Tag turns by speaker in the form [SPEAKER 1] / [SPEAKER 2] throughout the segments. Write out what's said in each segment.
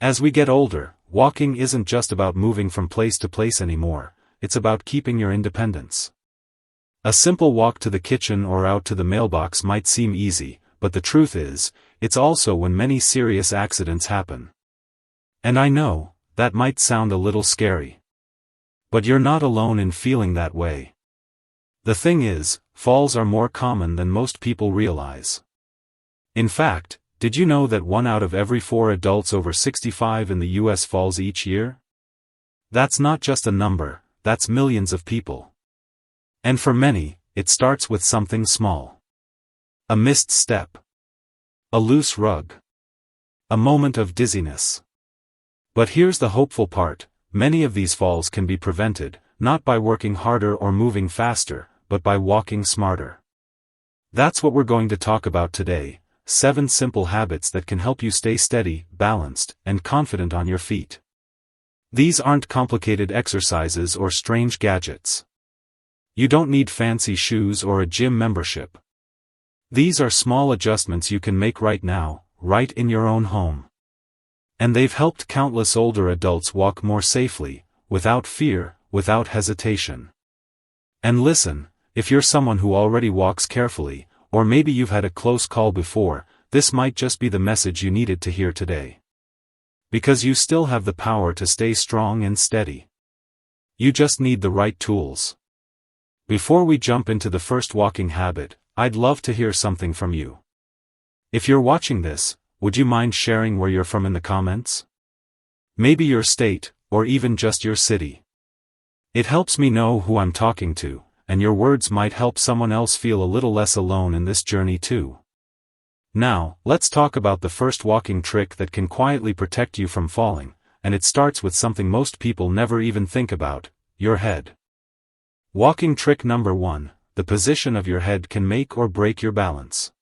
[SPEAKER 1] As we get older, walking isn't just about moving from place to place anymore, it's about keeping your independence. A simple walk to the kitchen or out to the mailbox might seem easy, but the truth is, it's also when many serious accidents happen. And I know, that might sound a little scary. But you're not alone in feeling that way. The thing is, falls are more common than most people realize. In fact, did you know that 1 out of every 4 adults over 65 in the US falls each year? That's not just a number, that's millions of people. And for many, it starts with something small. A missed step. A loose rug. A moment of dizziness. But here's the hopeful part, many of these falls can be prevented, not by working harder or moving faster, but by walking smarter. That's what we're going to talk about today, 7 simple habits that can help you stay steady, balanced, and confident on your feet. These aren't complicated exercises or strange gadgets. You don't need fancy shoes or a gym membership. These are small adjustments you can make right now, right in your own home. And they've helped countless older adults walk more safely, without fear, without hesitation. And listen, if you're someone who already walks carefully, or maybe you've had a close call before, this might just be the message you needed to hear today. Because you still have the power to stay strong and steady. You just need the right tools. Before we jump into the first walking habit, I'd love to hear something from you. If you're watching this, would you mind sharing where you're from in the comments? Maybe your state, or even just your city. It helps me know who I'm talking to, and your words might help someone else feel a little less alone in this journey too. Now, let's talk about the first walking trick that can quietly protect you from falling, and it starts with something most people never even think about, your head. Walking trick number 1, the position of your head can make or break your balance.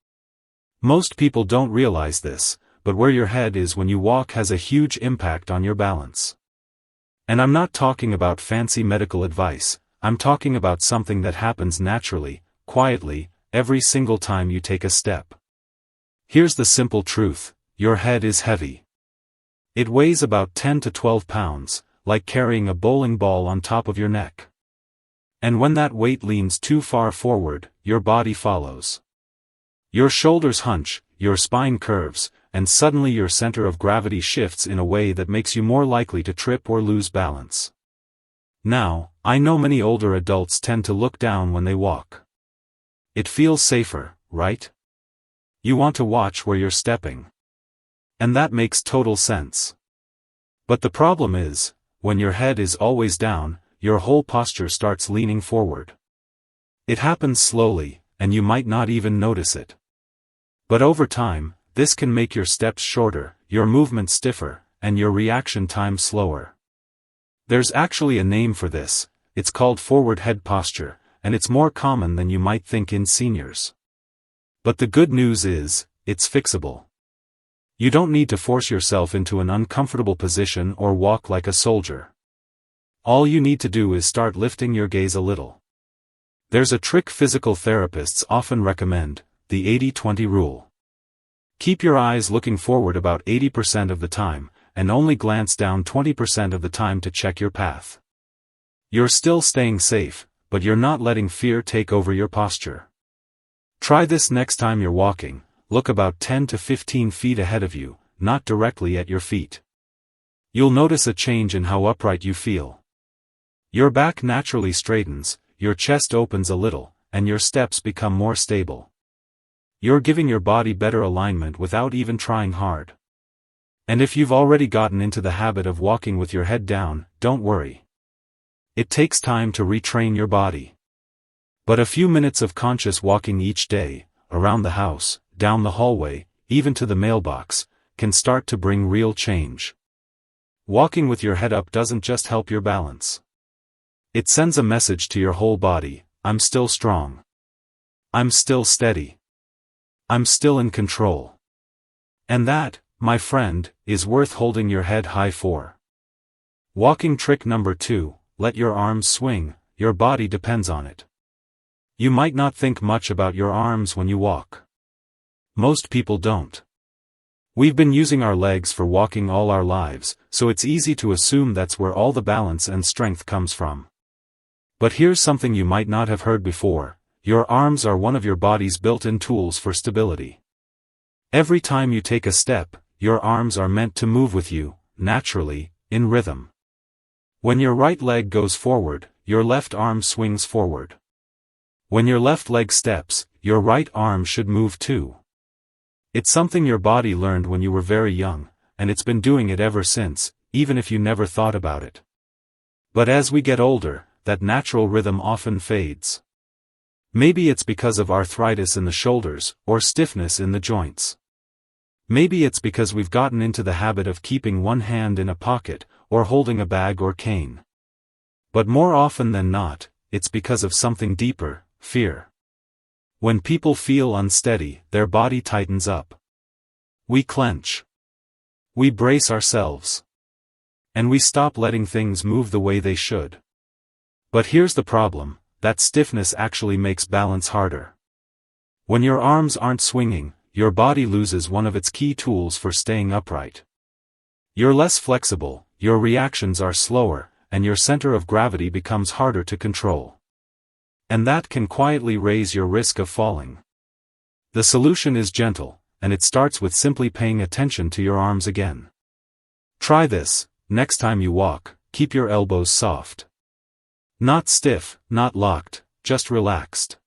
[SPEAKER 1] Most people don't realize this, but where your head is when you walk has a huge impact on your balance. And I'm not talking about fancy medical advice, I'm talking about something that happens naturally, quietly, every single time you take a step. Here's the simple truth, your head is heavy. It weighs about 10 to 12 pounds, like carrying a bowling ball on top of your neck. And when that weight leans too far forward, your body follows. Your shoulders hunch, your spine curves, and suddenly your center of gravity shifts in a way that makes you more likely to trip or lose balance. Now, I know many older adults tend to look down when they walk. It feels safer, right? You want to watch where you're stepping. And that makes total sense. But the problem is, when your head is always down, your whole posture starts leaning forward. It happens slowly, and you might not even notice it. But over time, this can make your steps shorter, your movement stiffer, and your reaction time slower. There's actually a name for this, it's called forward head posture, and it's more common than you might think in seniors. But the good news is, it's fixable. You don't need to force yourself into an uncomfortable position or walk like a soldier. All you need to do is start lifting your gaze a little. There's a trick physical therapists often recommend, the 80-20 rule. Keep your eyes looking forward about 80% of the time, and only glance down 20% of the time to check your path. You're still staying safe, but you're not letting fear take over your posture. Try this next time you're walking, look about 10 to 15 feet ahead of you, not directly at your feet. You'll notice a change in how upright you feel. Your back naturally straightens, your chest opens a little, and your steps become more stable. You're giving your body better alignment without even trying hard. And if you've already gotten into the habit of walking with your head down, don't worry. It takes time to retrain your body. But a few minutes of conscious walking each day, around the house, down the hallway, even to the mailbox, can start to bring real change. Walking with your head up doesn't just help your balance. It sends a message to your whole body, I'm still strong. I'm still steady. I'm still in control. And that, my friend, is worth holding your head high for. Walking trick number 2, let your arms swing, your body depends on it. You might not think much about your arms when you walk. Most people don't. We've been using our legs for walking all our lives, so it's easy to assume that's where all the balance and strength comes from. But here's something you might not have heard before: your arms are one of your body's built-in tools for stability. Every time you take a step, your arms are meant to move with you, naturally, in rhythm. When your right leg goes forward, your left arm swings forward. When your left leg steps, your right arm should move too. It's something your body learned when you were very young, and it's been doing it ever since, even if you never thought about it. But as we get older, that natural rhythm often fades. Maybe it's because of arthritis in the shoulders, or stiffness in the joints. Maybe it's because we've gotten into the habit of keeping one hand in a pocket, or holding a bag or cane. But more often than not, it's because of something deeper: fear. When people feel unsteady, their body tightens up. We clench. We brace ourselves. And we stop letting things move the way they should. But here's the problem: that stiffness actually makes balance harder. When your arms aren't swinging, your body loses one of its key tools for staying upright. You're less flexible, your reactions are slower, and your center of gravity becomes harder to control. And that can quietly raise your risk of falling. The solution is gentle, and it starts with simply paying attention to your arms again. Try this: next time you walk, keep your elbows soft. Not stiff, not locked, just relaxed.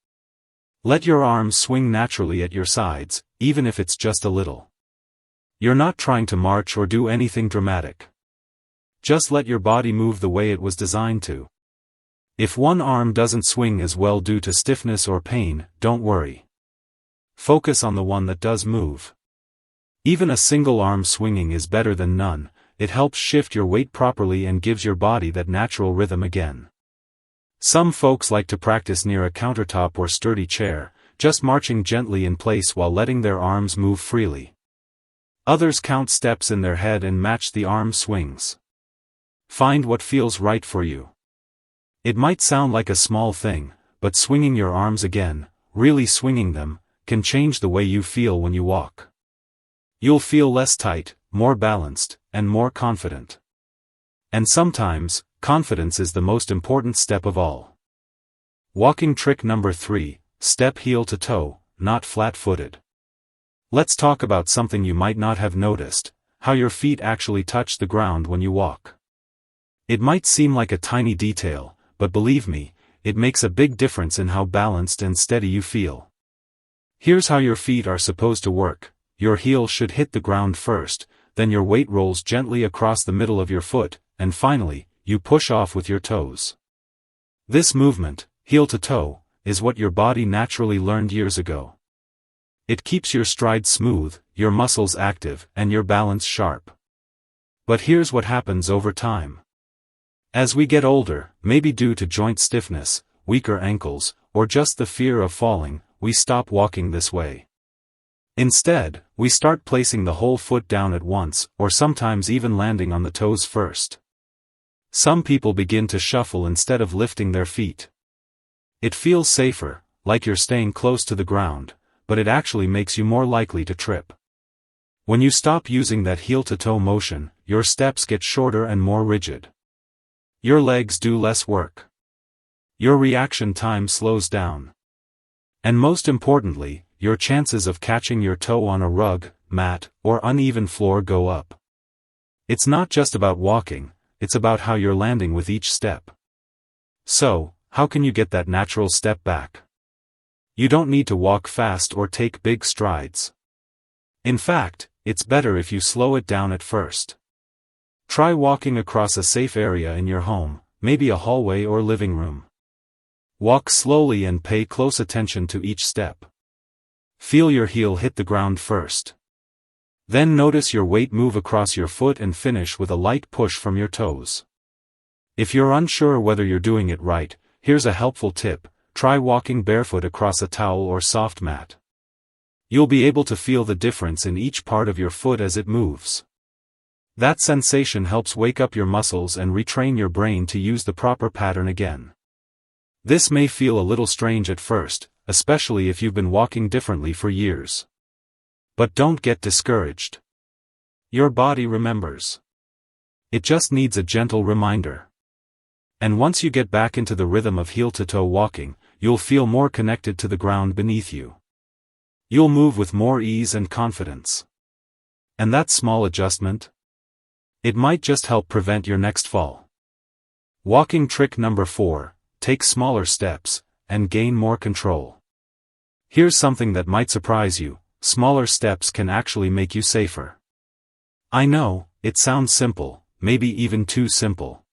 [SPEAKER 1] Let your arms swing naturally at your sides, even if it's just a little. You're not trying to march or do anything dramatic. Just let your body move the way it was designed to. If one arm doesn't swing as well due to stiffness or pain, don't worry. Focus on the one that does move. Even a single arm swinging is better than none. It helps shift your weight properly and gives your body that natural rhythm again. Some folks like to practice near a countertop or sturdy chair, just marching gently in place while letting their arms move freely. Others count steps in their head and match the arm swings. Find what feels right for you. It might sound like a small thing, but swinging your arms again, really swinging them, can change the way you feel when you walk. You'll feel less tight, more balanced, and more confident. And sometimes, confidence is the most important step of all. Walking trick number 3, step heel to toe, not flat-footed. Let's talk about something you might not have noticed: how your feet actually touch the ground when you walk. It might seem like a tiny detail, but believe me, it makes a big difference in how balanced and steady you feel. Here's how your feet are supposed to work: your heel should hit the ground first, then your weight rolls gently across the middle of your foot, and finally, you push off with your toes. This movement, heel to toe, is what your body naturally learned years ago. It keeps your stride smooth, your muscles active, and your balance sharp. But here's what happens over time. As we get older, maybe due to joint stiffness, weaker ankles, or just the fear of falling, we stop walking this way. Instead, we start placing the whole foot down at once, or sometimes even landing on the toes first. Some people begin to shuffle instead of lifting their feet. It feels safer, like you're staying close to the ground, but it actually makes you more likely to trip. When you stop using that heel-to-toe motion, your steps get shorter and more rigid. Your legs do less work. Your reaction time slows down. And most importantly, your chances of catching your toe on a rug, mat, or uneven floor go up. It's not just about walking, it's about how you're landing with each step. So, how can you get that natural step back? You don't need to walk fast or take big strides. In fact, it's better if you slow it down at first. Try walking across a safe area in your home, maybe a hallway or living room. Walk slowly and pay close attention to each step. Feel your heel hit the ground first. Then notice your weight move across your foot and finish with a light push from your toes. If you're unsure whether you're doing it right, here's a helpful tip: try walking barefoot across a towel or soft mat. You'll be able to feel the difference in each part of your foot as it moves. That sensation helps wake up your muscles and retrain your brain to use the proper pattern again. This may feel a little strange at first, especially if you've been walking differently for years. But don't get discouraged. Your body remembers. It just needs a gentle reminder. And once you get back into the rhythm of heel-to-toe walking, you'll feel more connected to the ground beneath you. You'll move with more ease and confidence. And that small adjustment? It might just help prevent your next fall. Walking trick number 4, take smaller steps, and gain more control. Here's something that might surprise you: smaller steps can actually make you safer. I know, it sounds simple, maybe even too simple.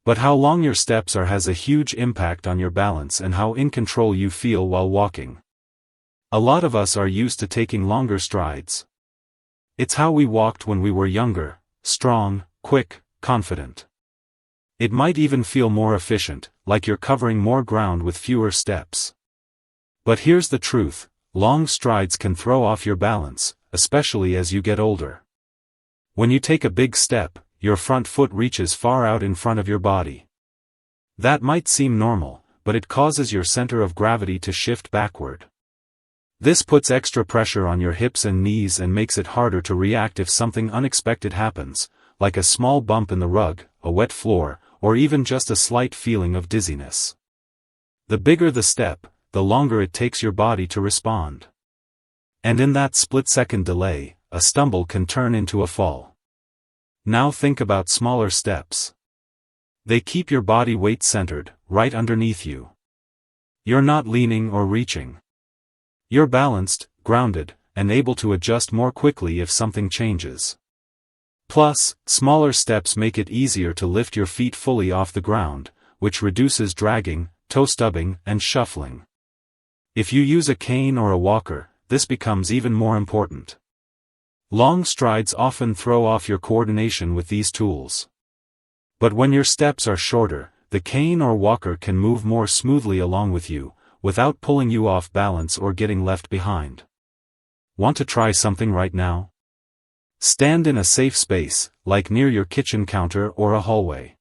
[SPEAKER 1] But how long your steps are has a huge impact on your balance and how in control you feel while walking. A lot of us are used to taking longer strides. It's how we walked when we were younger, strong, quick, confident. It might even feel more efficient, like you're covering more ground with fewer steps. But here's the truth: long strides can throw off your balance, especially as you get older. When you take a big step, your front foot reaches far out in front of your body. That might seem normal, but it causes your center of gravity to shift backward. This puts extra pressure on your hips and knees and makes it harder to react if something unexpected happens, like a small bump in the rug, a wet floor, or even just a slight feeling of dizziness. The bigger the step, the longer it takes your body to respond. And in that split-second delay, a stumble can turn into a fall. Now think about smaller steps. They keep your body weight centered, right underneath you. You're not leaning or reaching. You're balanced, grounded, and able to adjust more quickly if something changes. Plus, smaller steps make it easier to lift your feet fully off the ground, which reduces dragging, toe stubbing, and shuffling. If you use a cane or a walker, this becomes even more important. Long strides often throw off your coordination with these tools. But when your steps are shorter, the cane or walker can move more smoothly along with you, without pulling you off balance or getting left behind. Want to try something right now? Stand in a safe space, like near your kitchen counter or a hallway.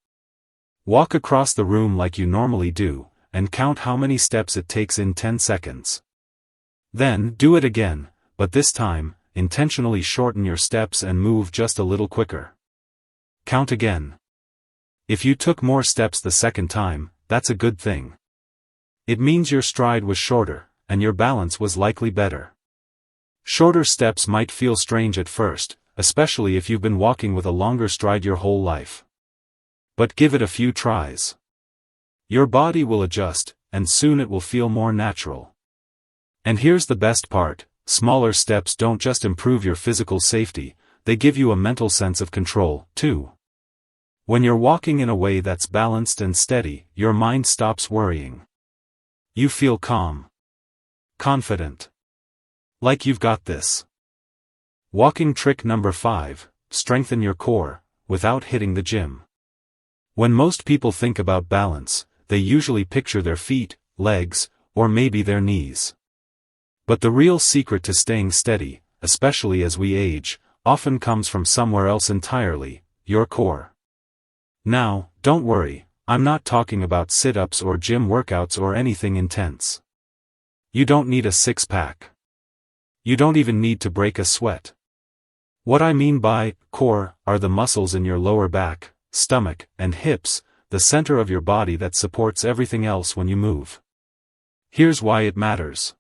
[SPEAKER 1] Walk across the room like you normally do, and count how many steps it takes in 10 seconds. Then, do it again, but this time, intentionally shorten your steps and move just a little quicker. Count again. If you took more steps the second time, that's a good thing. It means your stride was shorter, and your balance was likely better. Shorter steps might feel strange at first, especially if you've been walking with a longer stride your whole life. But give it a few tries. Your body will adjust, and soon it will feel more natural. And here's the best part: smaller steps don't just improve your physical safety, they give you a mental sense of control, too. When you're walking in a way that's balanced and steady, your mind stops worrying. You feel calm. Confident. Like you've got this. Walking trick number 5, strengthen your core, without hitting the gym. When most people think about balance, they usually picture their feet, legs, or maybe their knees. But the real secret to staying steady, especially as we age, often comes from somewhere else entirely: your core. Now, don't worry, I'm not talking about sit-ups or gym workouts or anything intense. You don't need a six-pack. You don't even need to break a sweat. What I mean by core are the muscles in your lower back, stomach, and hips, the center of your body that supports everything else when you move. Here's why it matters.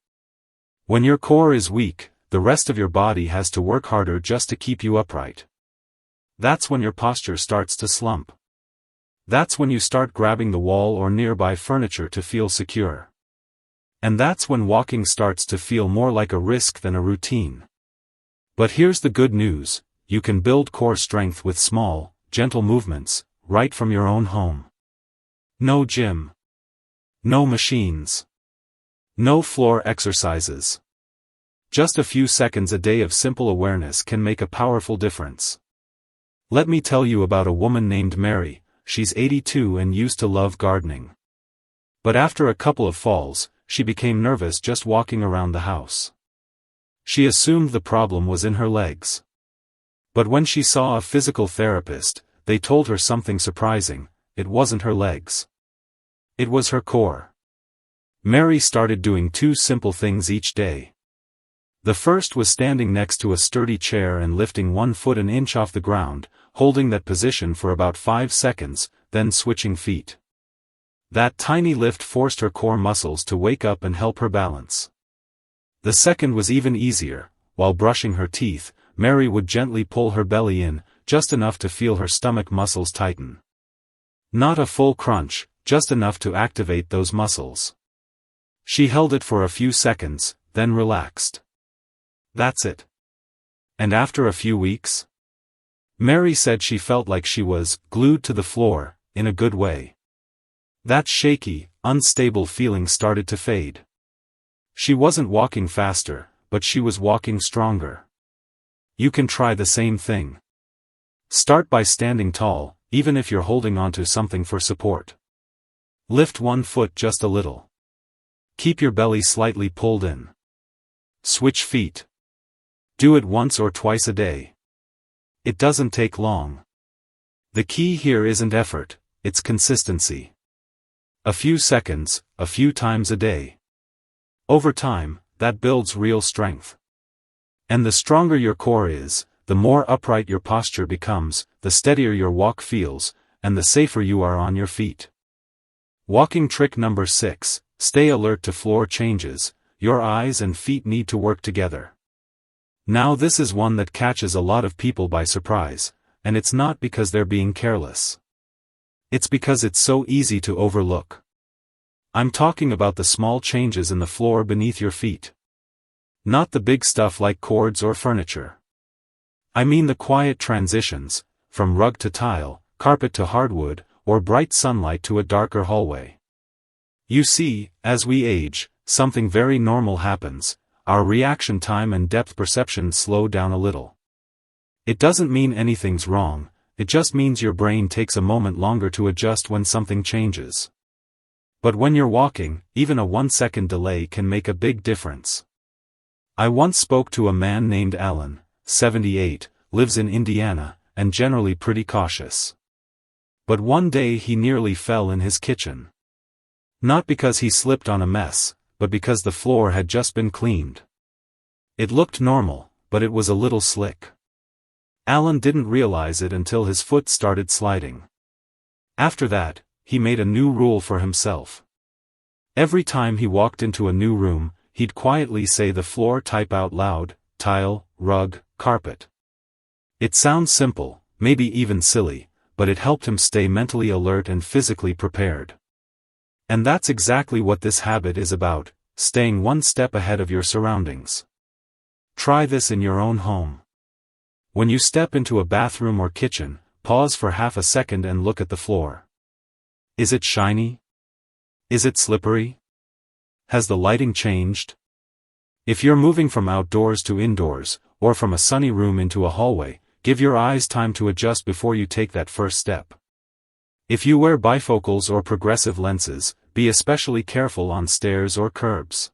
[SPEAKER 1] When your core is weak, the rest of your body has to work harder just to keep you upright. That's when your posture starts to slump. That's when you start grabbing the wall or nearby furniture to feel secure. And that's when walking starts to feel more like a risk than a routine. But here's the good news: you can build core strength with small, gentle movements, right from your own home. No gym. No machines. No floor exercises. Just a few seconds a day of simple awareness can make a powerful difference. Let me tell you about a woman named Mary. She's 82 and used to love gardening. But after a couple of falls, she became nervous just walking around the house. She assumed the problem was in her legs. But when she saw a physical therapist, they told her something surprising: it wasn't her legs. It was her core. Mary started doing 2 simple things each day. The first was standing next to a sturdy chair and lifting one foot an inch off the ground, holding that position for about 5 seconds, then switching feet. That tiny lift forced her core muscles to wake up and help her balance. The second was even easier. While brushing her teeth, Mary would gently pull her belly in, just enough to feel her stomach muscles tighten. Not a full crunch, just enough to activate those muscles. She held it for a few seconds, then relaxed. That's it. And after a few weeks? Mary said she felt like she was glued to the floor, in a good way. That shaky, unstable feeling started to fade. She wasn't walking faster, but she was walking stronger. You can try the same thing. Start by standing tall, even if you're holding onto something for support. Lift one foot just a little. Keep your belly slightly pulled in. Switch feet. Do it once or twice a day. It doesn't take long. The key here isn't effort, it's consistency. A few seconds, a few times a day. Over time, that builds real strength. And the stronger your core is, the more upright your posture becomes, the steadier your walk feels, and the safer you are on your feet. Walking trick number 6, stay alert to floor changes. Your eyes and feet need to work together. Now this is one that catches a lot of people by surprise, and it's not because they're being careless. It's because it's so easy to overlook. I'm talking about the small changes in the floor beneath your feet. Not the big stuff like cords or furniture. I mean the quiet transitions, from rug to tile, carpet to hardwood, or bright sunlight to a darker hallway. You see, as we age, something very normal happens. Our reaction time and depth perception slow down a little. It doesn't mean anything's wrong, it just means your brain takes a moment longer to adjust when something changes. But when you're walking, even a 1-second delay can make a big difference. I once spoke to a man named Alan, 78, lives in Indiana, and generally pretty cautious. But one day he nearly fell in his kitchen. Not because he slipped on a mess, but because the floor had just been cleaned. It looked normal, but it was a little slick. Alan didn't realize it until his foot started sliding. After that, he made a new rule for himself. Every time he walked into a new room, he'd quietly say the floor type out loud: tile, rug, carpet. It sounds simple, maybe even silly, but it helped him stay mentally alert and physically prepared. And that's exactly what this habit is about, staying one step ahead of your surroundings. Try this in your own home. When you step into a bathroom or kitchen, pause for half a second and look at the floor. Is it shiny? Is it slippery? Has the lighting changed? If you're moving from outdoors to indoors, or from a sunny room into a hallway, give your eyes time to adjust before you take that first step. If you wear bifocals or progressive lenses, be especially careful on stairs or curbs.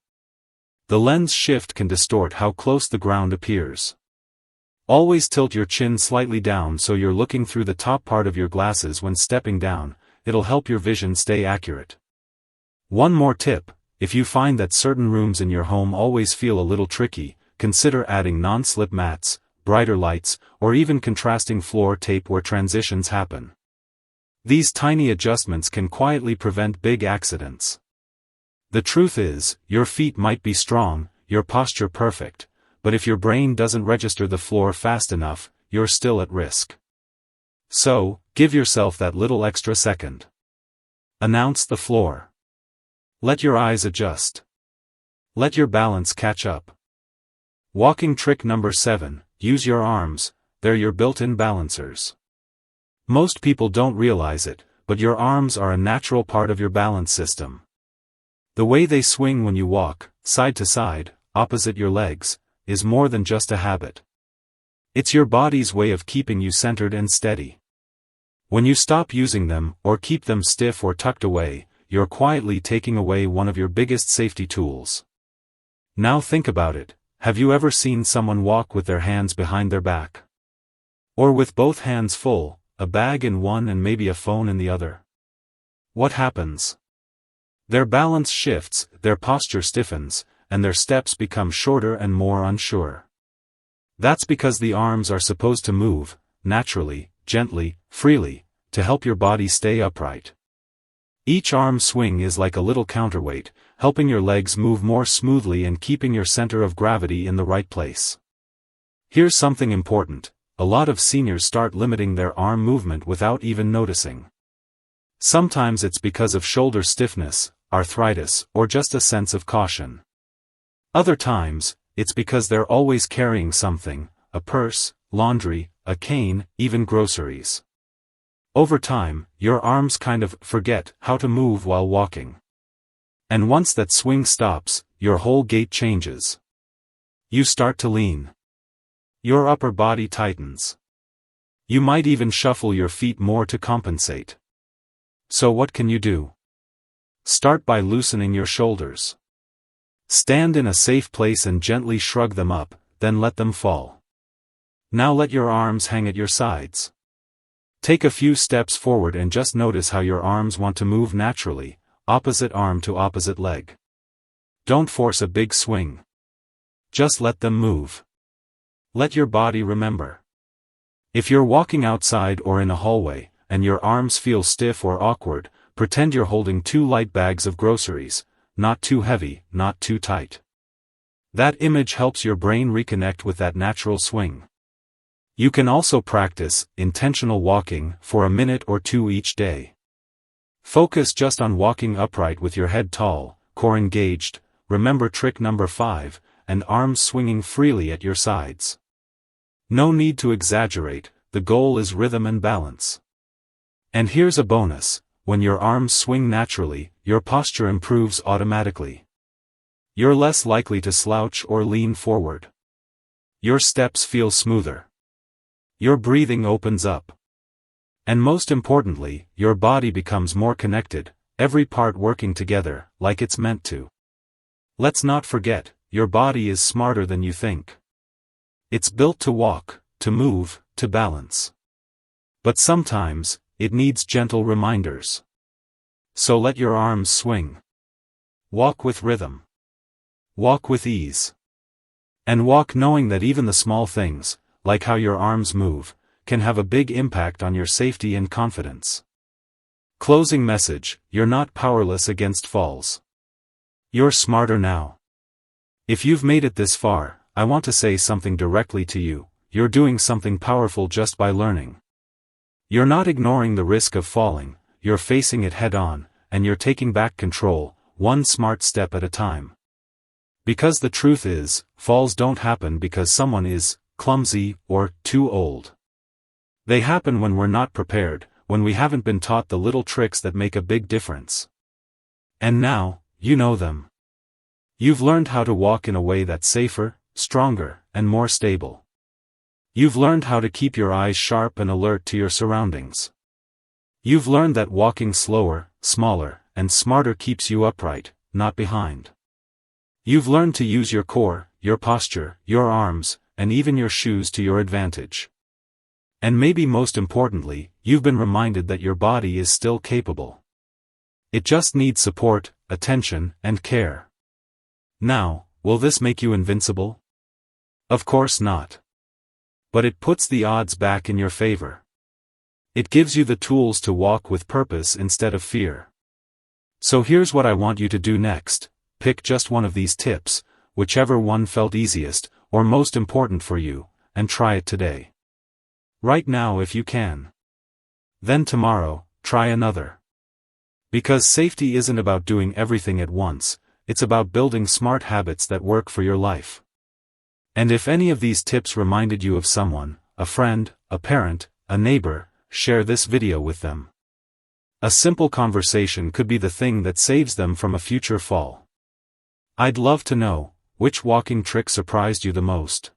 [SPEAKER 1] The lens shift can distort how close the ground appears. Always tilt your chin slightly down so you're looking through the top part of your glasses when stepping down. It'll help your vision stay accurate. One more tip: if you find that certain rooms in your home always feel a little tricky, consider adding non-slip mats, brighter lights, or even contrasting floor tape where transitions happen. These tiny adjustments can quietly prevent big accidents. The truth is, your feet might be strong, your posture perfect, but if your brain doesn't register the floor fast enough, you're still at risk. So, give yourself that little extra second. Announce the floor. Let your eyes adjust. Let your balance catch up. Walking trick number 7, use your arms, they're your built-in balancers. Most people don't realize it, but your arms are a natural part of your balance system. The way they swing when you walk, side to side, opposite your legs, is more than just a habit. It's your body's way of keeping you centered and steady. When you stop using them, or keep them stiff or tucked away, you're quietly taking away one of your biggest safety tools. Now think about it: have you ever seen someone walk with their hands behind their back? Or with both hands full, a bag in one and maybe a phone in the other? What happens? Their balance shifts, their posture stiffens, and their steps become shorter and more unsure. That's because the arms are supposed to move, naturally, gently, freely, to help your body stay upright. Each arm swing is like a little counterweight, helping your legs move more smoothly and keeping your center of gravity in the right place. Here's something important: a lot of seniors start limiting their arm movement without even noticing. Sometimes it's because of shoulder stiffness, arthritis, or just a sense of caution. Other times, it's because they're always carrying something: a purse, laundry, a cane, even groceries. Over time, your arms kind of forget how to move while walking. And once that swing stops, your whole gait changes. You start to lean. Your upper body tightens. You might even shuffle your feet more to compensate. So what can you do? Start by loosening your shoulders. Stand in a safe place and gently shrug them up, then let them fall. Now let your arms hang at your sides. Take a few steps forward and just notice how your arms want to move naturally, opposite arm to opposite leg. Don't force a big swing. Just let them move. Let your body remember. If you're walking outside or in a hallway, and your arms feel stiff or awkward, pretend you're holding 2 light bags of groceries, not too heavy, not too tight. That image helps your brain reconnect with that natural swing. You can also practice intentional walking for a minute or 2 each day. Focus just on walking upright with your head tall, core engaged, remember trick number 5, and arms swinging freely at your sides. No need to exaggerate, the goal is rhythm and balance. And here's a bonus: when your arms swing naturally, your posture improves automatically. You're less likely to slouch or lean forward. Your steps feel smoother. Your breathing opens up. And most importantly, your body becomes more connected, every part working together, like it's meant to. Let's not forget, your body is smarter than you think. It's built to walk, to move, to balance. But sometimes, it needs gentle reminders. So let your arms swing. Walk with rhythm. Walk with ease. And walk knowing that even the small things, like how your arms move, can have a big impact on your safety and confidence. Closing message: you're not powerless against falls. You're smarter now. If you've made it this far, I want to say something directly to you: you're doing something powerful just by learning. You're not ignoring the risk of falling, you're facing it head on, and you're taking back control, one smart step at a time. Because the truth is, falls don't happen because someone is clumsy or too old. They happen when we're not prepared, when we haven't been taught the little tricks that make a big difference. And now, you know them. You've learned how to walk in a way that's safer, stronger, and more stable. You've learned how to keep your eyes sharp and alert to your surroundings. You've learned that walking slower, smaller, and smarter keeps you upright, not behind. You've learned to use your core, your posture, your arms, and even your shoes to your advantage. And maybe most importantly, you've been reminded that your body is still capable. It just needs support, attention, and care. Now, will this make you invincible? Of course not. But it puts the odds back in your favor. It gives you the tools to walk with purpose instead of fear. So here's what I want you to do next: pick just one of these tips, whichever one felt easiest, or most important for you, and try it today. Right now if you can. Then tomorrow, try another. Because safety isn't about doing everything at once, it's about building smart habits that work for your life. And if any of these tips reminded you of someone, a friend, a parent, a neighbor, share this video with them. A simple conversation could be the thing that saves them from a future fall. I'd love to know, which walking trick surprised you the most?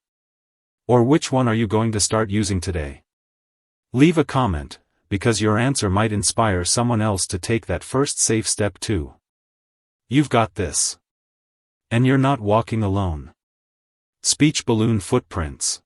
[SPEAKER 1] Or which one are you going to start using today? Leave a comment, because your answer might inspire someone else to take that first safe step too. You've got this. And you're not walking alone. Speech Balloon Footprints.